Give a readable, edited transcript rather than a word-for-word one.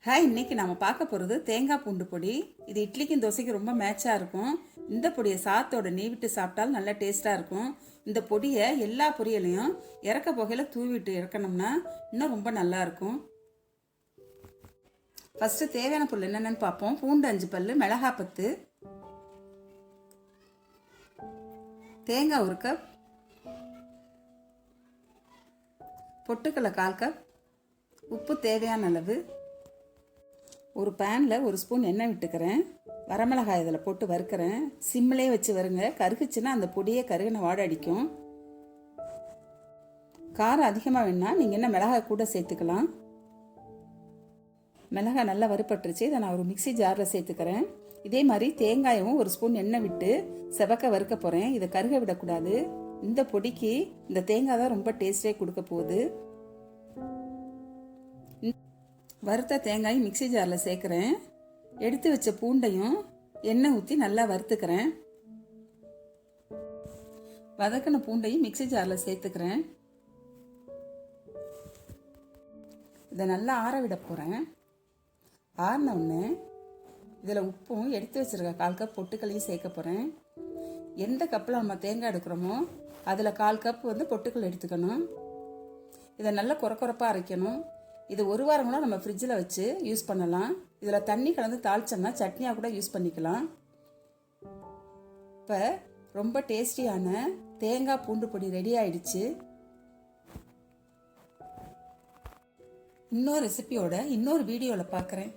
Hi, இன்னைக்கு நம்ம பார்க்க போகிறது தேங்காய் பூண்டு பொடி. இது இட்லிக்கும் தோசைக்கும் ரொம்ப மேட்சாக இருக்கும். இந்த பொடியை சாத்தோட நீவிட்டு சாப்பிட்டாலும் நல்லா டேஸ்ட்டாக இருக்கும். இந்த பொடியை எல்லா பொரியலையும் இறக்க புகையில் தூவிட்டு இறக்கணும்னா இன்னும் ரொம்ப நல்லா இருக்கும். ஃபஸ்ட்டு தேவையான பொருள் என்னென்னு பார்ப்போம். பூண்டு 5 பல், மிளகாய் 10, தேங்காய் 1 கப், பொட்டுக்கடலை 1/4 கப், உப்பு தேவையான அளவு. ஒரு பேனில் 1 ஸ்பூன் எண்ணெய் விட்டுக்கிறேன். வரமிளகாய் இதில் போட்டு வறுக்கிறேன். சிம்மிலே வச்சு வருங்க, கருகுச்சுன்னா அந்த பொடியே கருகின வாடை அடிக்கும். காரம் அதிகமாக வேணுன்னா நீங்கள் என்ன மிளகாய் கூட சேர்த்துக்கலாம். மிளகாய் நல்லா வறுப்பட்டுருச்சு. இதை நான் ஒரு மிக்சி ஜாரில் சேர்த்துக்கிறேன். இதே மாதிரி தேங்காயும் 1 ஸ்பூன் எண்ணெய் விட்டு செவக்க வறுக்க போகிறேன். இதை கருக விடக்கூடாது. இந்த பொடிக்கு இந்த தேங்காய் தான் ரொம்ப டேஸ்டே கொடுக்க போகுது. வறுத்த தேங்காய் மிக்சி ஜாரில் சேர்க்குறேன். எடுத்து வச்ச பூண்டையும் எண்ணெய் ஊற்றி நல்லா வறுத்துக்கிறேன். வதக்கின பூண்டையும் மிக்சி ஜாரில் சேர்த்துக்கிறேன். இதை நல்லா ஆற விட போகிறேன். ஆறின உடனே இதில் உப்பும் எடுத்து வச்சுருக்க 1/4 கப் பொட்டுக்களையும் சேர்க்க போகிறேன். எந்த கப்பில் நம்ம தேங்காய் எடுக்கிறோமோ அதில் 1/4 கப் பொட்டுக்கல் எடுத்துக்கணும். இதை நல்லா குறப்பாக அரைக்கணும். இது 1 வாரம் கூட நம்ம ஃப்ரிட்ஜில் வச்சு யூஸ் பண்ணலாம். இதில் தண்ணி கலந்து தாளிச்சோம்னா சட்னியாக கூட யூஸ் பண்ணிக்கலாம். இப்போ ரொம்ப டேஸ்டியான தேங்காய் பூண்டு பொடி ரெடி ஆயிடுச்சு. இன்னொரு ரெசிபியோட இன்னொரு வீடியோவில் பார்க்குறேன்.